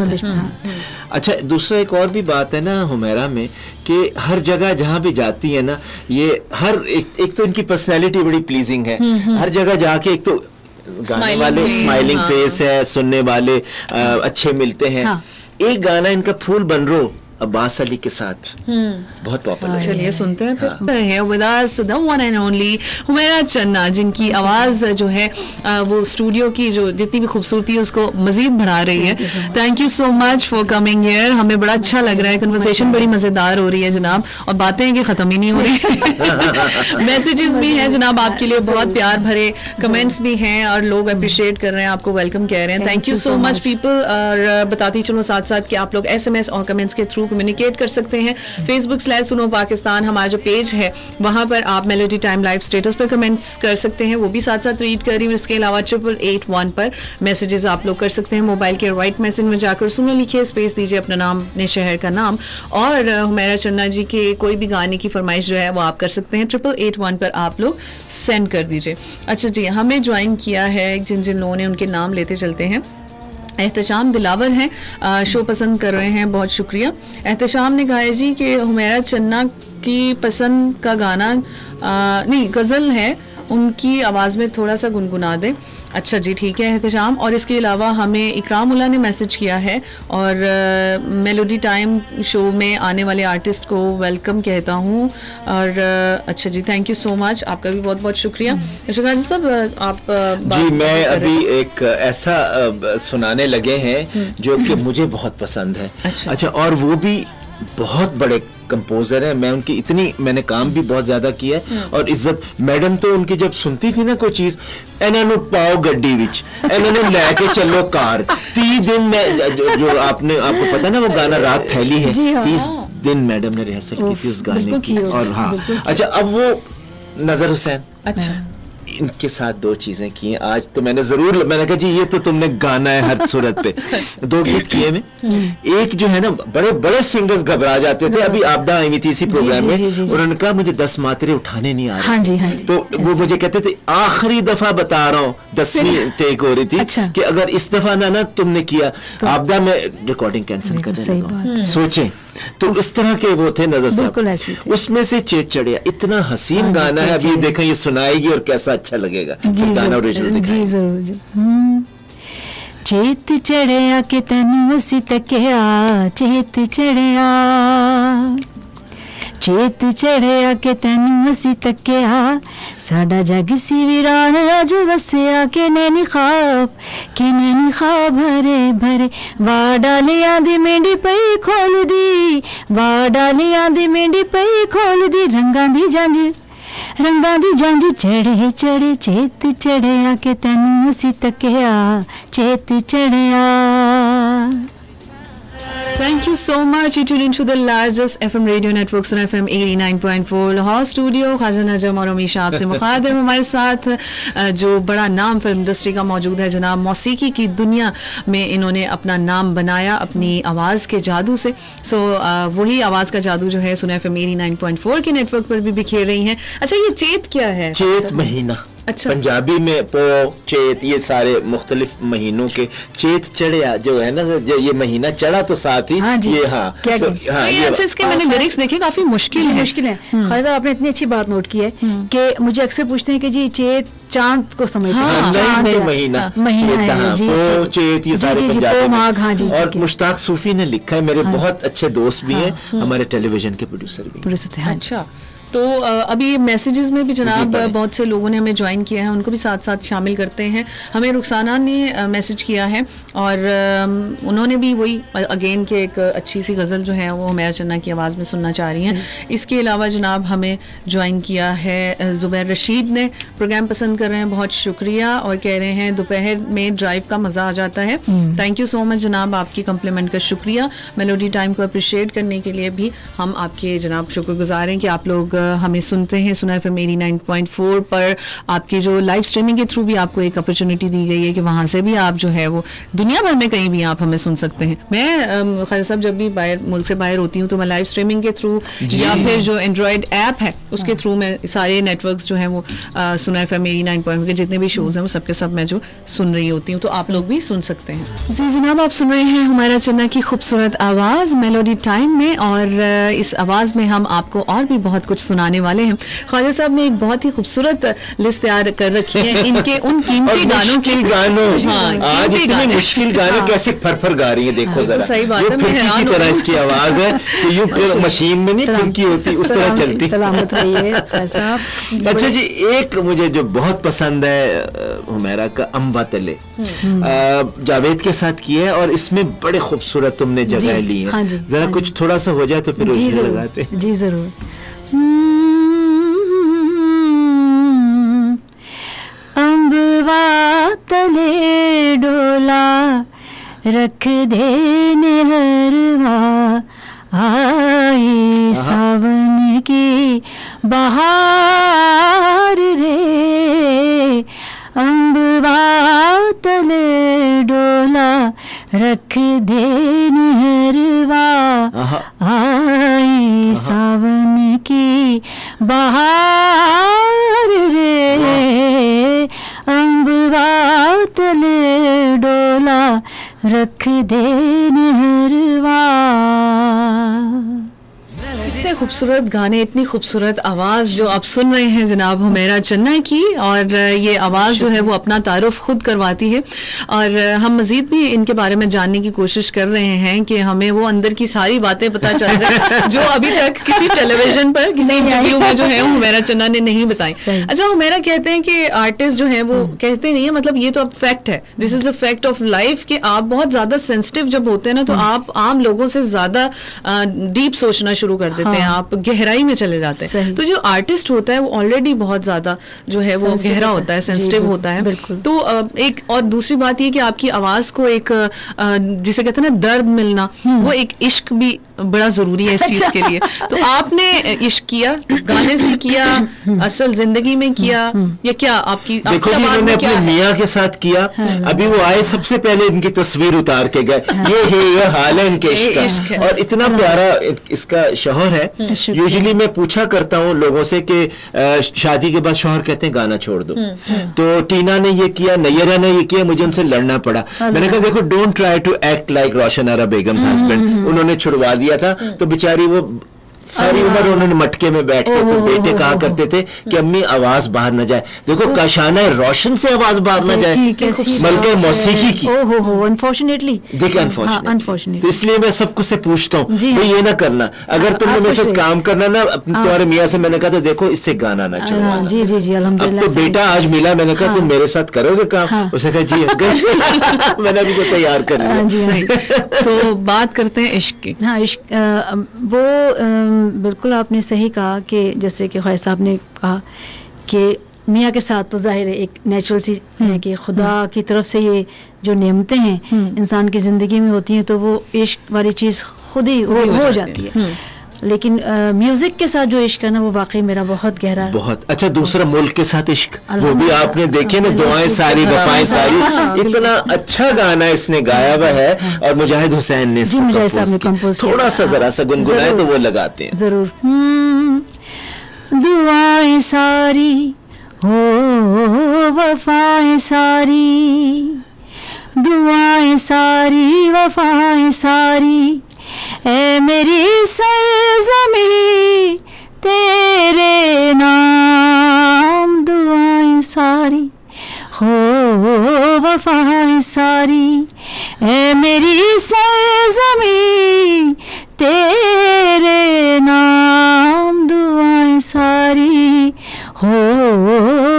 अच्छा, दूसरा एक और भी बात है ना हुमैरा में कि हर जगह जहाँ भी जाती है ना, ये हर एक तो इनकी पर्सनैलिटी बड़ी प्लीजिंग है। हर जगह जाके एक तो गाने वाले स्माइलिंग फेस है, सुनने वाले अच्छे मिलते हैं। एक गाना इनका फूल बनरो अब्बास अली के साथ बहुत पॉपुलर। चलिए सुनते हैं फिर। है with us the one and only Humaira चन्ना, जिनकी आवाज़ जो है वो स्टूडियो की जो जितनी भी खूबसूरती है उसको मजीद बढ़ा रही है। Thank you so much for coming here. हमें बड़ा अच्छा लग रहा है, कन्वर्सेशन बड़ी मज़ेदार हो रही है जनाब, और बातें हैं कि ख़त्म ही नहीं हो रही। मैसेजेस भी हैं जनाब आपके लिए, बहुत प्यार भरे कमेंट्स भी हैं और लोग अप्रिशिएट कर रहे हैं, आपको वेलकम कह रहे हैं। Thank you so much people. और बताती चलो साथ साथ कि आप लोग SMS और कमेंट्स के थ्रू कम्युनिकेट कर सकते हैं। Facebook/सुनो पाकिस्तान हमारा जो पेज है वहां पर आप मेलोडी टाइम लाइव स्टेटस पर कमेंट्स कर सकते हैं, वो भी साथ साथ रीड कर रही हूँ। इसके अलावा 8881 पर मैसेजेस आप लोग कर सकते हैं। मोबाइल के राइट मैसेज में जाकर सुनो लिखिए, स्पेस दीजिए अपना नाम, अपने शहर का नाम, और हुमैरा चन्ना जी के कोई भी गाने की फरमाइश जो है वो आप कर सकते हैं। 8881 पर आप लोग सेंड कर दीजिए। अच्छा जी, हमें ज्वाइन किया है जिन जिन लोगों ने, उनके नाम लेते चलते हैं। एहतशाम दिलावर हैं, शो पसंद कर रहे हैं, बहुत शुक्रिया। एहतशाम ने कहा है जी कि हुमैरा चन्ना की पसंद का गाना नहीं गज़ल है, उनकी आवाज़ में थोड़ा सा गुनगुना दें। अच्छा जी, ठीक है एहतशाम। और इसके अलावा हमें इकरामुल्लाह ने मैसेज किया है और मेलोडी टाइम शो में आने वाले आर्टिस्ट को वेलकम कहता हूँ। और अच्छा जी, थैंक यू सो मच, आपका भी बहुत बहुत शुक्रिया। शिकायत साहब आप जी, मैं अभी एक ऐसा सुनाने लगे हैं जो कि मुझे बहुत पसंद है। अच्छा, और वो भी बहुत बड़े कंपोजर है, मैं उनकी मैंने काम भी बहुत ज्यादा किया है और इज्जत। मैडम तो उनकी जब सुनती थी ना कोई चीज, इन्होंने पाओ गड्डी विच, इन्होंने लेके चलो कार। 30 दिन में जो आपको पता ना वो गाना रात फैली है, 30 दिन मैडम ने रिहर्सल की थी उस गाने की। और हाँ, अच्छा, अब वो नजर हुसैन, अच्छा, इनके साथ 2 चीजें की हैं आज। तो मैंने कहा जी ये तो तुमने गाना है हर सूरत पे। 2 गीत किए में, एक जो है ना, बड़े बड़े सिंगर्स घबरा जाते थे। अभी आपदा आई थी इसी प्रोग्राम में, उन्होंने कहा मुझे 10 मात्रे उठाने नहीं आ रहे, तो वो मुझे कहते थे आखिरी दफा बता रहा हूँ, 10वीं टेक हो रही थी कि अगर इस दफा ना तुमने किया आपदा में रिकॉर्डिंग कैंसिल करने लगा। सोचें, तो इस तरह के वो थे नजर साहब। उसमें से चेत चढ़िया, इतना हसीन गाना है। अभी देखें ये सुनाएगी और कैसा अच्छा लगेगा। गाना ओरिजिनल जी जरूर। चेत चढ़िया के तनु सी तकिया, चेत चढ़िया, चेत चढ़िया के तनु सी तकिया, साडा जग सी वीरान राज वसिया, के नैनी ख्वाब भरे भरे, वा डालियां दी मेंढी पई खोल दी, वा डालियां दी मेंढी पई खोल दी, रंगां दी जांझ चढ़े चढ़े, चेत चढ़िया के तनु सी तकिया, चेत चढ़िया। Thank you so much. You tune into the largest FM radio network, Suno FM 89.4 Lahore studio. Khawaja Najam और हमेशा आपसे मुखातिब हमारे साथ जो बड़ा नाम फिल्म इंडस्ट्री का मौजूद है जनाब। मौसीकी की दुनिया में इन्होंने अपना नाम बनाया अपनी आवाज़ के जादू से। वही आवाज़ का जादू जो है सुनो FM 89.4 के नेटवर्क पर भी बिखेर रही हैं। अच्छा, ये चेत क्या है? चेत महीना अच्छा। पंजाबी में पो, चेत, ये सारे मुख्तलिफ महीनों के चेत चढ़िया जो है ना, जो ये महीना चढ़ा तो साथ ही हाँ जी। ये हाँ क्या तो, क्या? हाँ, ये अच्छा, इसके मैंने लिरिक्स देखे, काफी मुश्किल है। मुश्किल है। ख्वाजा साहब, आपने इतनी अच्छी बात नोट की है कि मुझे अक्सर पूछते हैं कि जी चेत चांद को समझते हैं। हाँ, चांद नहीं, चढ़ा। महीना महीना चेत, है हाँ, जी, पो, जी। चेत, ये जी, सारे जी, जी, पंजाबी पो, में। माघ, हाँ जी, और ठीक है। मुश्ताक सूफी ने लिखा है, मेरे बहुत अच्छे दोस्त भी हैं, हमारे टेलीविजन के प्रोड्यूसर भी। पुरुषत्व, हाँ जी। अच्छा, तो अभी मैसेजेस में भी जनाब पढ़ें। बहुत से लोगों ने हमें ज्वाइन किया है, उनको भी साथ साथ शामिल करते हैं। हमें रुखसाना ने मैसेज किया है और उन्होंने भी वही अगेन के एक अच्छी सी गज़ल जो है वो हुमैरा चन्ना की आवाज़ में सुनना चाह रही हैं। इसके अलावा जनाब हमें ज्वाइन किया है ज़ुबैर रशीद ने, प्रोग्राम पसंद कर रहे हैं, बहुत शुक्रिया, और कह रहे हैं दोपहर में ड्राइव का मज़ा आ जाता है। थैंक यू सो मच जनाब, आपकी कम्प्लीमेंट का शुक्रिया। मेलोडी टाइम को अप्रिशिएट करने के लिए भी हम आपके जनाब शुक्रगुजार हैं कि आप लोग हमें सुनते हैं। सुना FM 89.4 पर आपकी जो लाइव स्ट्रीमिंग के थ्रू भी आपको एक अपॉर्चुनिटी दी गई है कि वहाँ से भी आप जो है वो दुनिया भर में कहीं भी आप हमें सुन सकते हैं। मैं ख्वाजा साहब जब भी बाहर मुल्क से बाहर होती हूँ तो मैं लाइव स्ट्रीमिंग के थ्रू या फिर जो एंड्रॉयड ऐप है उसके थ्रू मैं सारे नेटवर्क्स जो हैं वो सुना FM 89.4 के जितने भी शोज़ हैं वो सबके सब मैं जो सुन रही होती हूँ, तो आप लोग भी सुन सकते हैं। जी जनाब, आप सुन रहे हैं हुमैरा चन्ना की खूबसूरत आवाज़ मेलोडी टाइम में, और इस आवाज़ में हम आपको और भी बहुत कुछ सुनाने वाले हैं। ख्वाजा साहब ने एक बहुत ही खूबसूरत लिस्ट तैयार कर रखी है इनके उन कीमती गानों की। गानों, हाँ, आज कीमती इतने गाने। मुश्किल गाने हाँ। कैसे फरफर गा रही है, देखो हाँ, जरा। सही बात ये है, मैं फिरकी हैरान की हूँ। तरह इसकी आवाज है, तो यूं फिर मशीन में नहीं फिरकी होती, उस तरह चलती। सलामत रहिए ख्वाजा साहब। अच्छा जी, एक मुझे जो बहुत पसंद है हुमैरा का अम्बा तले, जावेद के साथ किया है, और इसमें बड़े खूबसूरत तुमने जगह ली है। हाँ जी, जरा हाँ कुछ थोड़ा सा हो जाए तो फिर जी उसमें जरूर, लगाते हैं। जी जरूर। अम्बवा तले डोला रख दे निहरवा, आई सावन की बहार रे। अम्बवा तले डोला रख दे निहरवा, आई सावन की बहार रे। अम्बवा तले डोला रख दे निहरवा। इतने खूबसूरत गाने, इतनी खूबसूरत आवाज़ जो आप सुन रहे हैं जनाब हुमैरा चन्ना की, और ये आवाज़ जो है वो अपना तारुफ खुद करवाती है, और हम मज़ीद भी इनके बारे में जानने की कोशिश कर रहे हैं कि हमें वो अंदर की सारी बातें पता चल जाए जो अभी तक किसी टेलीविजन पर किसी इंटरव्यू में जो है हुमैरा चन्ना ने नहीं बताई। अच्छा, हुमैरा कहते हैं कि आर्टिस्ट जो है वो कहते नहीं है, मतलब ये तो अब फैक्ट है, this is the fact of life, कि आप बहुत ज़्यादा सेंसिटिव जब होते हैं ना तो आप आम लोगों से ज़्यादा डीप सोचना शुरू कर देते हैं, आप गहराई में चले जाते हैं। तो जो आर्टिस्ट होता है वो ऑलरेडी बहुत ज्यादा जो है वो गहरा होता है, सेंसिटिव होता है। तो एक और दूसरी बात ये कि आपकी आवाज को एक जिसे कहते हैं ना दर्द मिलना, वो एक इश्क भी बड़ा जरूरी है इस चीज के लिए। तो आपने इश्क किया, गाने से किया, असल जिंदगी में किया, या क्या आपकी देखो जी, मैंने अपने मियाँ के साथ किया। अभी वो आए, सबसे पहले इनकी तस्वीर उतार के गए, ये है, ये हाल है इनके इश्क का, और इतना प्यारा इसका शौहर है। यूजुअली मैं पूछा करता हूँ लोगों से कि शादी के बाद शौहर कहते हैं गाना छोड़ दो, तो टीना ने ये किया, नैयरा ने ये किया, मुझे उनसे लड़ना पड़ा। मैंने कहा देखो, don't try to act like Roshan Ara Begum's husband. उन्होंने छुड़वा दिया था, तो बेचारी वो सारी उम्र उन्होंने मटके में बैठ के, तो बेटे कहा करते थे कि अम्मी आवाज बाहर न जाए। देखो काशाना रोशन से आवाज बाहर न जाए, बल्कि मौसीकी की। अनफॉर्चुनेटली देखिए अनफॉर्चुनेटली, तो इसलिए मैं सबको से पूछता हूँ ये ना करना, अगर तुमने मेरे साथ काम करना ना, तुम्हारे मियाँ से मैंने कहा था देखो इससे गाना ना छुड़वाना। जी जी जी, अल्हम्दुलिल्लाह। अब तो बेटा आज मिला, मैंने कहा तुम मेरे साथ करोगे काम? उसने कहा जी अंकल। मैंने अभी को तैयार कर लिया। तो बात करते हैं इश्क की। हाँ, इश्क वो बिल्कुल आपने सही कहा कि जैसे कि ख्वाजा साहब ने कहा कि मियाँ के साथ तो जाहिर है एक नेचुरल सी है कि खुदा की तरफ से ये जो नेमतें हैं इंसान की ज़िंदगी में होती हैं, तो वो इश्क वाली चीज़ खुद ही हो जाती है। लेकिन म्यूजिक के साथ जो इश्क है ना, वो वाकई मेरा बहुत गहरा। बहुत अच्छा। दूसरा मुल्क के साथ इश्क, वो भी आपने देखे ना, दुआएं सारी वफाएं सारी, इतना अच्छा गाना इसने गाया हुआ है, और मुजाहिद हुसैन ने कंपोज किया। थोड़ा सा जरा सा गुनगुनाए तो वो लगाते हैं जरूर। दुआएं सारी हो वफाएं सारी, दुआएं सारी, वफाएं सारी, ऐ मेरी सरज़मीं तेरे नाम, दुआएं सारी, हो वफाएं सारी, ऐ मेरी सरज़मीं तेरे नाम, दुआएं सारी, हो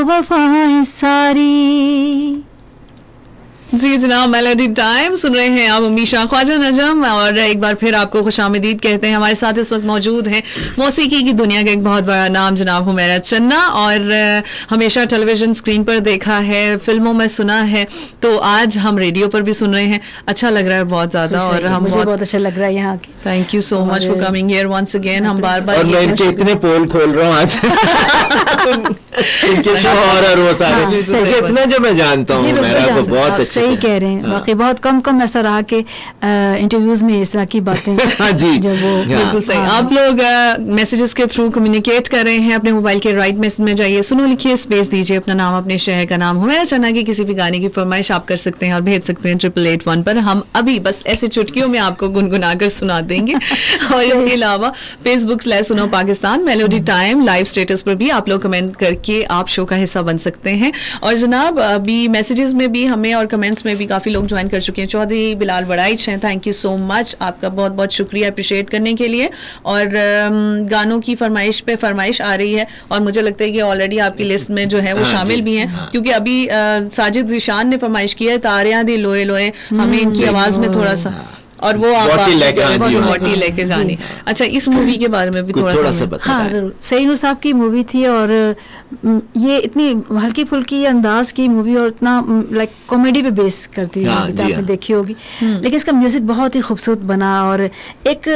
वफाएं सारी। जी जनाब, मेलोडी टाइम सुन रहे हैं आप अमीशा ख्वाजा नजम, और एक बार फिर आपको खुशामदीद कहते हैं। हमारे साथ इस वक्त मौजूद हैं मौसीकी की दुनिया का एक बहुत बड़ा नाम जनाब हुमैरा चन्ना, और हमेशा टेलीविजन स्क्रीन पर देखा है, फिल्मों में सुना है, तो आज हम रेडियो पर भी सुन रहे हैं। अच्छा लग रहा है बहुत ज़्यादा, और हम मुझे बहुत अच्छा लग रहा है यहाँ की। Thank you so much for coming here once again. हम बार बार और मैं इनके इतने पोल खोल रहा हूँ आज इनके शौहर और वो सारे, इतना जो मैं जानता हूँ मेरा को बहुत अच्छे सही कह रहे हैं। वाकई बहुत कम ऐसा रहा कि इंटरव्यूज में इस तरह की बातें जी जब वो बिल्कुल सही। आप लोग मैसेजेस के थ्रू कम्युनिकेट कर रहे हैं। अपने मोबाइल के राइट मैसेज में जाइए, सुनो लिखिए, स्पेस दीजिए, अपना नाम, अपने शहर का नाम, हुमैरा चन्ना की किसी भी गाने की फरमाइश आप कर सकते हैं और भेज सकते हैं 8881 पर। हम अभी बस ऐसे चुटकियों में आपको गुनगुना कर सुना देंगे। और इसके अलावा फेसबुक/सुनो Pakistan melody time live status पर भी आप लोग कमेंट करके आप शो का हिस्सा बन सकते हैं। और जनाब अभी मैसेजेस में भी हमें और कमेंट्स में भी काफ़ी लोग ज्वाइन कर चुके हैं। चौधरी बिलाल बड़ाइच हैं, थैंक यू सो मच, आपका बहुत बहुत शुक्रिया अप्रिशिएट करने के लिए। और गानों की फरमाइश पे फरमाइश आ रही है, और मुझे लगता है कि ऑलरेडी आपकी लिस्ट में जो है वो शामिल भी हैं, क्योंकि अभी साजिद ज़ीशान ने फरमाइश की है तारियां दी लोए लोए, हमें इनकी आवाज़ में थोड़ा सा, और वो आप बॉटी लेके जानी। अच्छा, इस मूवी के बारे में भी थोड़ा सा हाँ जरूर। सईद साहब की मूवी थी, और ये इतनी हल्की फुल्की अंदाज की मूवी, और इतना लाइक कॉमेडी पे बेस करती है, आपने देखी होगी। लेकिन इसका म्यूजिक बहुत ही खूबसूरत बना, और एक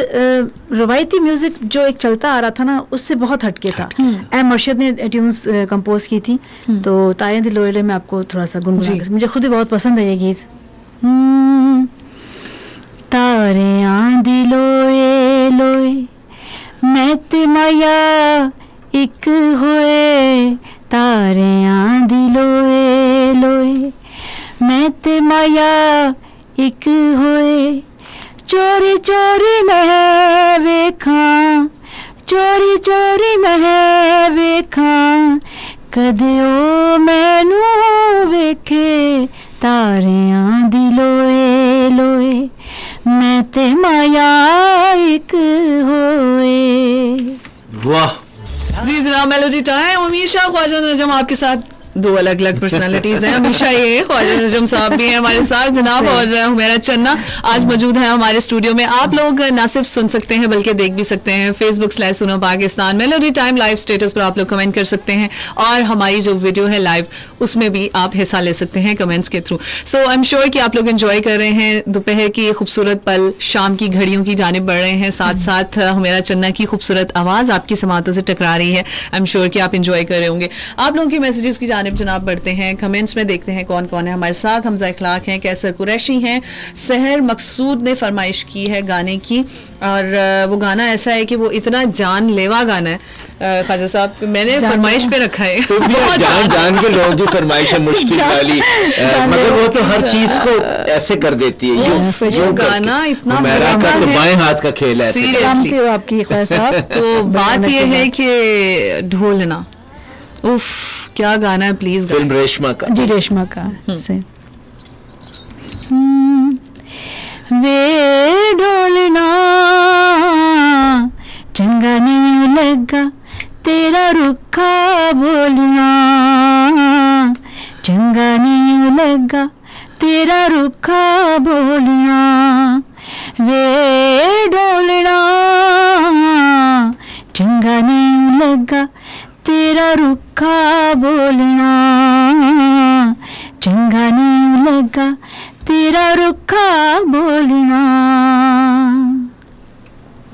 रवायती म्यूजिक जो एक चलता आ रहा था ना, उससे बहुत हटके था। एम अर्शद ने ट्यून्स कंपोज की थी। तो तारियां दी लोए लोए में आपको थोड़ा सा गुनगुना, मुझे खुद ही बहुत पसंद है ये गीत। तारियां दी लोए लोए मैं ते माया एक होए, तारियां दी लोए लोए मैं ते माया एक होए, चोरी चोरी मैं वेखां, चोरी चोरी मैं वेखां, कदे ओ मैनू वेखे, तारियां दी लोए लोए मैं ते माया एक होए। वाह जी जनाब, मेलोडी टाइम अमीशा ख्वाजा नजम आपके साथ। दो अलग अलग पर्सनालिटीज हैं, हमेशा ये ख्वाजा नजम साहब भी हैं हमारे साथ जनाब, और हुमैरा चन्ना आज मौजूद है हमारे स्टूडियो में। आप लोग ना सिर्फ सुन सकते हैं बल्कि देख भी सकते हैं। फेसबुक/सुनो Pakistan melody time live status पर आप लोग कमेंट कर सकते हैं, और हमारी जो वीडियो है लाइव उसमें भी आप हिस्सा ले सकते हैं कमेंट्स के through. So I am sure कि आप लोग एंजॉय कर रहे हैं दोपहर की खूबसूरत पल, शाम की घड़ियों की जानिब बढ़ रहे हैं, साथ साथ हुमैरा चन्ना की खूबसूरत आवाज़ आपकी समातों से टकरा रही है। आई एम श्योर कि आप इंजॉय कर रहे होंगे। आप लोगों की मैसेजेस की जानिब जनाब बढ़ते हैं, कमेंट्स में देखते हैं कौन कौन है हमारे साथ। हमजा इखलाक हैं, कैसर कुरैशी हैं, सहर मकसूद ने फरमाइश की है गाने की, और वो गाना ऐसा है कि वो इतना जानलेवा गाना है ख्वाजा साहब, मैंने फरमाइश पे रखा है। तो जान के लोगों की फरमाइश है मुश्किल वाली, मगर वो तो हर चीज को ऐसे कर देती है। वो गाना इतना मेरा का तो बाएं हाथ का खेल है सीरियसली आपकी ख्वाजा साहब। तो बात ये है कि ढोलना, उफ क्या गाना है, प्लीज। फिल्म रेशमा का। जी रेशमा का से वे ढोलना चंगा नहीं लगा तेरा रुखा बोलना, चंगा नहीं लगा तेरा रुखा बोलना, वे ढोलना चंगा नहीं लगा तेरा रुखा बोलना, चंगा नहीं लगा तेरा रुखा बोलना।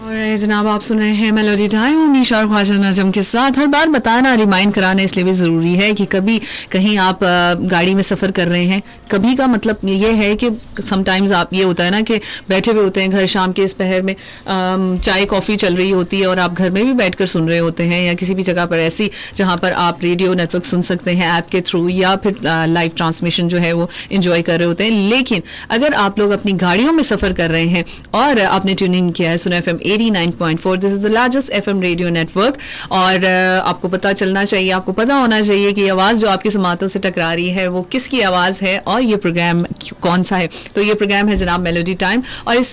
और जनाब, आप सुन रहे हैं मेलोडी टाइम अमीशा और ख्वाजा नजम के साथ। हर बार बताना, रिमाइंड कराना इसलिए भी ज़रूरी है कि कभी कहीं आप गाड़ी में सफ़र कर रहे हैं, कभी का मतलब ये है कि समटाइम्स आप ये होता है ना कि बैठे हुए होते हैं घर शाम के इस पहर में, चाय कॉफ़ी चल रही होती है और आप घर में भी बैठ कर सुन रहे होते हैं, या किसी भी जगह पर ऐसी जहाँ पर आप रेडियो नेटवर्क सुन सकते हैं ऐप के थ्रू, या फिर लाइव ट्रांसमिशन जो है वो इंजॉय कर रहे होते हैं। लेकिन अगर आप लोग अपनी गाड़ियों में सफ़र कर रहे हैं और आपने ट्यूनिंग किया है सुना FM 89.4, this is the largest FM radio network, और आपको पता चलना चाहिए, आपको पता होना चाहिए कि आवाज़ जो आपकी समातों से टकरा रही है वो किसकी आवाज़ है और ये प्रोग्राम कौन सा है। तो ये प्रोग्राम है जनाब मेलोडी टाइम, और इस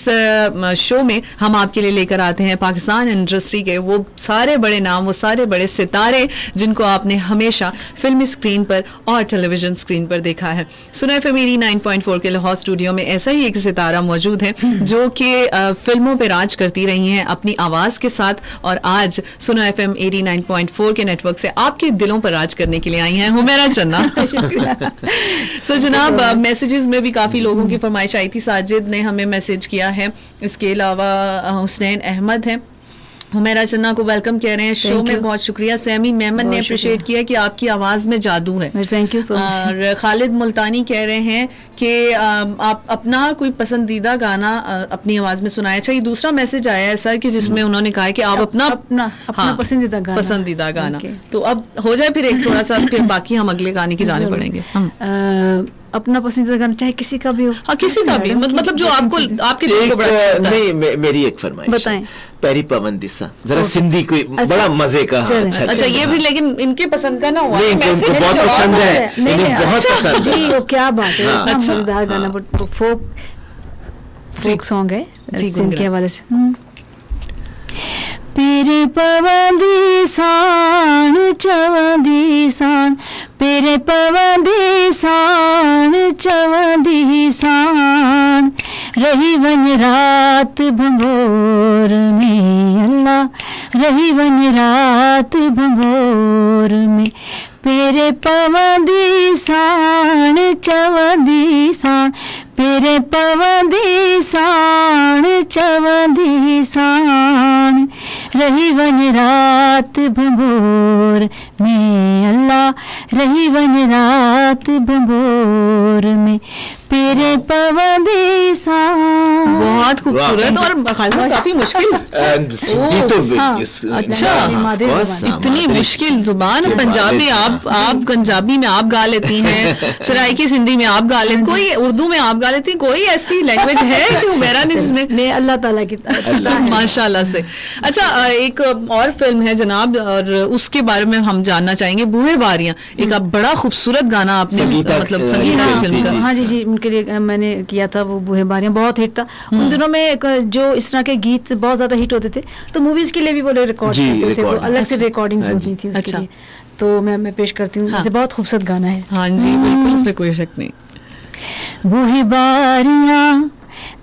शो में हम आपके लिए लेकर आते हैं पाकिस्तान इंडस्ट्री के वो सारे बड़े नाम, वो सारे बड़े सितारे जिनको आपने हमेशा फिल्मी स्क्रीन पर और टेलीविजन स्क्रीन पर देखा है। सुना FM 89.4 के लाहौर स्टूडियो में ऐसा ही एक सितारा मौजूद है जो कि फिल्मों पे राज करती रही हैं अपनी आवाज़ के साथ, और आज सुना FM 89.4 के नेटवर्क से आपके दिलों पर राज करने के लिए आई हैं हुमैरा चन्ना। सो जनाब, मैसेजेस में भी काफ़ी लोगों की फरमाइश आई थी। साजिद ने हमें मैसेज किया है, इसके अलावा हुसनैन अहमद हैं, हुमैरा चन्ना को वेलकम कह रहे हैं शो में, बहुत शुक्रिया। सैमी मेमन ने अप्रिशिएट किया कि आपकी आवाज़ में जादू है, थैंक यू सो मच। और खालिद मुल्तानी कह रहे हैं कि आप अपना कोई पसंदीदा गाना अपनी आवाज़ में सुनाया। अच्छा, ये दूसरा मैसेज आया है सर कि जिसमें उन्होंने कहा है कि आप अपना पसंदीदा गाना तो अब हो जाए फिर एक थोड़ा सा, फिर बाकी हम अगले गाने की जाने पड़ेंगे। अपना पसंदीदा गाना चाहे किसी का भी हो, हाँ किसी का भी, मतलब जो आपको आपके दिल को बड़ा अच्छा लगता है। नहीं, मेरी एक फरमाइश बताएं। पैरी पवन दिशा, जरा सिंधी कोई बड़ा मजे का। अच्छा, ये भी लेकिन इनके पसंद का ना हुआ, इनको बहुत पसंद है, इन्हें बहुत पसंद है। जी, वो क्या बात है, इतना मजेदार गाना, फोक सॉन्ग है सिंध के हवाले से। पेरे पवंदी सान चवंदी सान, पेरे पवंदी सान चवंदी सान, रही वन रात भंगोर में अल्लाह, रही वन रात भंगोर में, पेरे पवंदी सान चवंदी सान, पेरे पवंदी सान चवंदी सान, रही वन रात भंगोर में अल्लाह, रही वन रात भंगोर में, पेरे पवंदी सान। बहुत खूबसूरत और काफी मुश्किल। अच्छा, इतनी मुश्किल जुबान। पंजाबी आप पंजाबी में आप गा लेती हैं, सराइकी सिंधी में आप गा लेती, कोई उर्दू में आप गा लेती हैं, कोई ऐसी लैंग्वेज है कि हुमैरा ने जिसमें? नहीं, अल्लाह ताला की माशाल्लाह से। अच्छा, एक और फिल्म है जनाब, और उसके बारे में हम जानना चाहेंगे। बूहे बारियां, एक बड़ा खूबसूरत गाना आपने मतलब संगीता फिल्म का। हाँ जी, उनके लिए मैंने किया था वो बूहे बारियां, बहुत हिट था उन दिनों में। जो इस तरह के गीत बहुत ज्यादा हिट होते थे तो मूवीज के लिए भी वो रिकॉर्ड करते थे, वो अलग से रिकॉर्डिंग्स होती थी उसके लिए। तो मैं पेश करती हूँ, वैसे बहुत खूबसूरत गाना है। हाँ जी, बिल्कुल, इसमें कोई शक नहीं। बूहे बारियां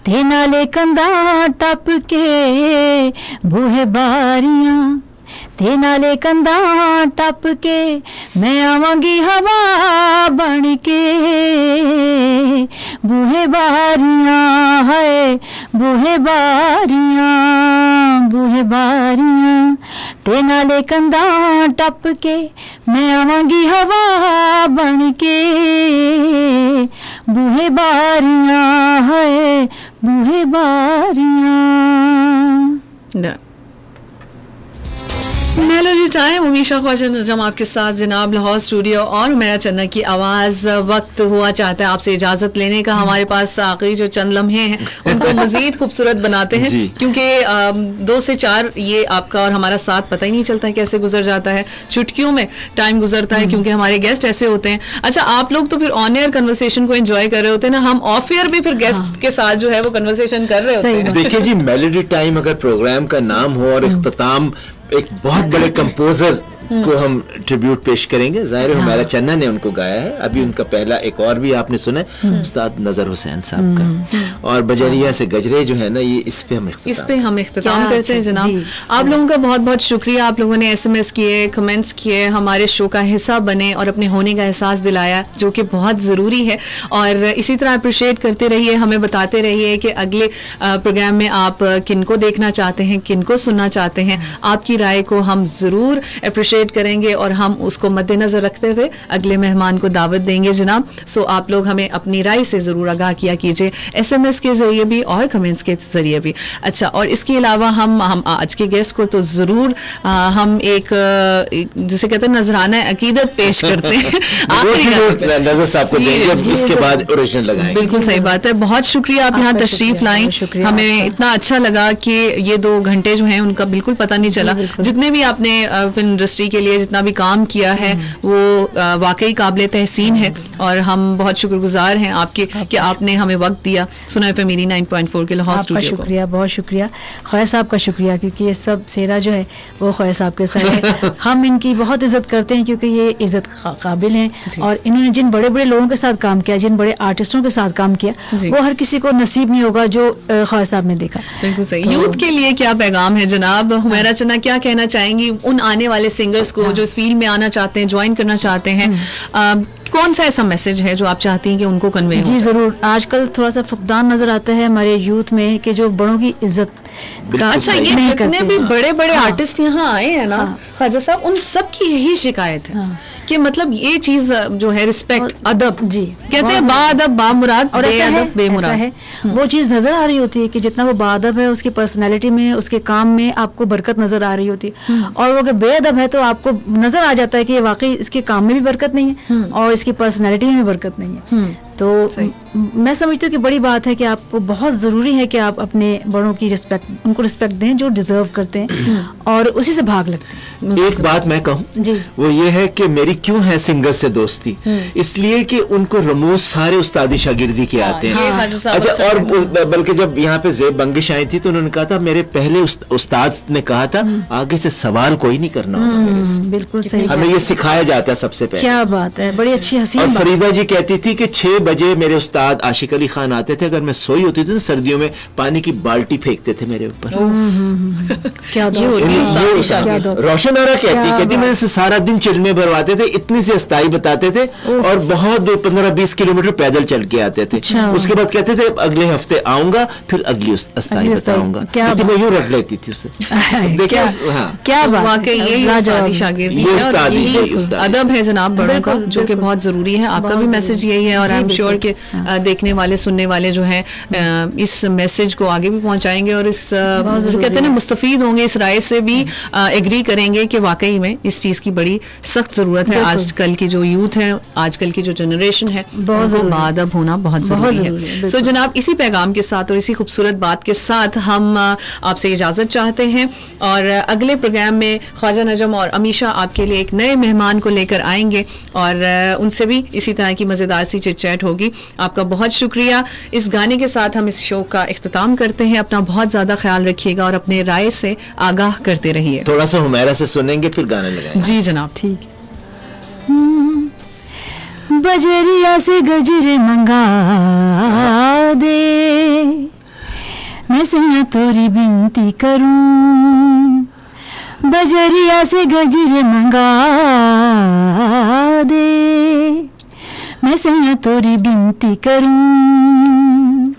ते नाले कंधा टप के, बूहे बारियां ते नाले कंधा टप के, मैं आवांगी हवा बन के, बूहे बारियां है बूहे बारियां, बूहे बारियां ते नाले कंधा टप के, मैं आवांगी हवा बन के, बूहे बारियां है बूहे बारियां। मेलोडी टाइम, अमीशा ख्वाजा नजम आपके साथ जनाब लाहौर स्टूडियो, और हुमैरा चन्ना की आवाज़। वक्त हुआ चाहता है आपसे इजाज़त लेने का। हमारे पास आखिरी जो चंद लम्हे हैं उनको मज़ीद खूबसूरत बनाते हैं, क्योंकि 2 से 4 ये आपका और हमारा साथ पता ही नहीं चलता है कैसे गुजर जाता है। चुटकियों में टाइम गुजरता है क्योंकि हमारे गेस्ट ऐसे होते हैं। अच्छा, आप लोग तो फिर ऑन एयर कन्वर्सेशन को एंजॉय कर रहे होते हैं ना, हम ऑफ एयर भी फिर गेस्ट के साथ जो है वो कन्वर्सेशन कर रहे होते हैं। देखिए जी, मेलोडी टाइम अगर प्रोग्राम का नाम हो और इख्तिताम एक बहुत बड़े कंपोजर को हम ट्रिब्यूट पेश करेंगे। ज़ाहिर है हुमैरा चन्ना ने उनको गाया है। अभी उनका पहला एक और भी आपने सुना है, उस्ताद नजर हुसैन साहब का, और बजरिया से गजरे जो है ना, ये इस पे हम इख्तिताम करते हैं जनाब। आप लोगों का बहुत बहुत शुक्रिया, आप लोगों ने SMS किए, कमेंट्स किए, हमारे शो का हिस्सा बने और अपने होने का एहसास दिलाया, जो कि बहुत ज़रूरी है। और इसी तरह अप्रिशिएट करते रहिए, हमें बताते रहिए कि अगले प्रोग्राम में आप किनको देखना चाहते हैं, किनको सुनना चाहते हैं। आपकी राय को हम ज़रूर अप्रिशिएट करेंगे और हम उसको मद्देनज़र रखते हुए अगले मेहमान को दावत देंगे जनाब। सो आप लोग हमें अपनी राय से ज़रूर आगाह किया कीजिए, SMS के ज़रिए भी और कमेंट्स के ज़रिए भी। अच्छा, और इसके अलावा हम आज के गेस्ट को तो ज़रूर हम एक जिसे कहते हैं नजराना अकीदत पेश करते हैं। नजर साहब को देंगे, इसके बाद ओरिजिनल लगाएंगे। बिल्कुल सही बात है, बहुत शुक्रिया आप यहाँ तशरीफ लाई। हमें इतना अच्छा लगा कि ये 2 घंटे जो हैं उनका बिल्कुल पता नहीं चला। जितने भी आपने फिल्म इंडस्ट्री के लिए जितना भी काम किया है वो वाकई काबिल तहसीन है, और हम बहुत शुक्रगुजार हैं आपके कि आपने हमें वक्त दिया। सुना FM 89.4 के लाहौर स्टूडियो को। शुक्रिया, बहुत शुक्रिया। ख्वाजा साहब का शुक्रिया, क्योंकि ये सब सेरा जो है वो ख्वाजा साहब के साथ है। हम इनकी बहुत इज्जत करते हैं क्योंकि ये इज्जत काबिल हैं, और इन्होंने जिन बड़े बड़े लोगों के साथ काम किया, जिन बड़े आर्टिस्टों के साथ काम किया, वो हर किसी को नसीब नहीं होगा जो ख्वाजा साहब ने देखा। बिल्कुल सही। यूथ के लिए क्या पैगाम है जनाब? हुमैरा चन्ना क्या कहना चाहेंगी उन आने वाले सिंगर्स को जो इस फील्ड में आना चाहते हैं, ज्वाइन करना चाहते हैं? कौन सा ऐसा मैसेज है जो आप चाहती हैं कि उनको कन्वे हो? जी जरूर। आजकल थोड़ा सा फुकदान नजर आता है हमारे यूथ में कि जो बड़ों की इज्जत अच्छा, ये जितने भी बड़े बड़े आर्टिस्ट यहाँ आए हैं ना ख्वाजा साहब, उन सब की यही शिकायत है कि मतलब ये चीज जो है रिस्पेक्ट, अदब, जी कहते हैं बाअदब बामुराद और बेमुराद है, वो चीज नजर आ रही होती है कि जितना वो बाअदब है उसकी पर्सनैलिटी में, उसके काम में आपको बरकत नजर आ रही होती है, और वो अगर बेअदब है तो आपको नजर आ जाता है कि वाकई इसके काम में भी बरकत नहीं है और इसकी पर्सनैलिटी में भी बरकत नहीं है। तो मैं समझती हूँ कि बड़ी बात है कि आपको बहुत ज़रूरी है कि आप अपने बड़ों की रिस्पेक्ट, उनको रिस्पेक्ट दें जो डिजर्व करते हैं और उसी से भाग लगते हैं। एक बात मैं कहूँ वो ये है कि मेरी क्यों है सिंगर से दोस्ती, इसलिए कि उनको रमूज सारे उस्तादी शागिर्दी के आते हैं। अच्छा, और बल्कि जब यहाँ पे ज़ेब बंगिश आई थी तो उन्होंने कहा था, मेरे पहले उस्ताद ने कहा था आगे से सवाल कोई नहीं करना होगा मेरे से। बिल्कुल सही, हमें ये सिखाया जाता है सबसे पहले। क्या बात है, बड़ी अच्छी हसीन। और फरीदा जी कहती थी कि 6 बजे मेरे उस्ताद आशिक अली खान आते थे, अगर मैं सोई होती थी तो सर्दियों में पानी की बाल्टी फेंकते थे मेरे ऊपर। रोशन आरा कहती मैं सारा दिन चिलमे भरवाते थे, इतनी सी अस्ताई बताते थे और बहुत 15-20 किलोमीटर पैदल चल के आते थे। उसके बाद कहते थे अगले हफ्ते आऊंगा, फिर अगली अस्ताई बताऊंगा। मैं यूं रख लेती थी उससे। क्या वाकई अदब है जनाब बड़ों का, जो कि बहुत जरूरी है। आपका भी मैसेज यही है और आई एम श्योर कि देखने वाले सुनने वाले जो हैं इस मैसेज को आगे भी पहुंचाएंगे और इस कहते हैं ना मुस्तफीद होंगे, इस राय से भी एग्री करेंगे कि वाकई में इस चीज़ की बड़ी सख्त ज़रूरत है। आजकल की जो यूथ है, आजकल की जो जनरेशन है, बहुत बाअदब होना बहुत ज़रूरी है। सो जनाब, इसी पैगाम के साथ और इसी खूबसूरत बात के साथ हम आपसे इजाज़त चाहते हैं और अगले प्रोग्राम में ख्वाजा नजम और अमीशा आपके लिए एक नए मेहमान को लेकर आएंगे और उनसे भी इसी तरह की मज़ेदार सी चिट चैट होगी। आपका बहुत शुक्रिया। इस गाने के साथ हम इस शो का इख्तिताम करते हैं। अपना बहुत ज़्यादा ख्याल रखिएगा और अपने राय से आगाह करते रहिए। थोड़ा सा हुमैरा से सुनेंगे फिर गाने लगाएंगे। जी जनाब, ठीक। बजरिया से गजरे मंगा दे, मैं सैया तोरी बिनती करूं, बजरिया से गजरे मंगा दे, मैं सैया तोरी बिनती करूं,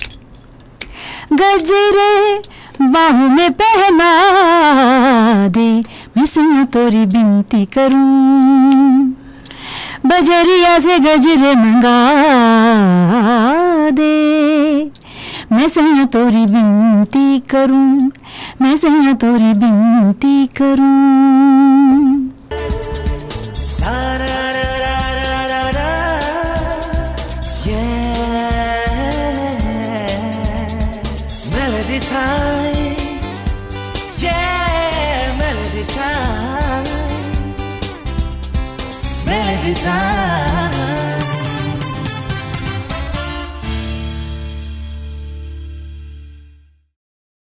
गजरे बाहों में पहना दे, मैं सैया तोरी बिनती करूं, बजरिया से गजरे मंगा दे, मैं सैया तोरी बिनती करूं, मैं सैया तोरी बिनती करूं। Time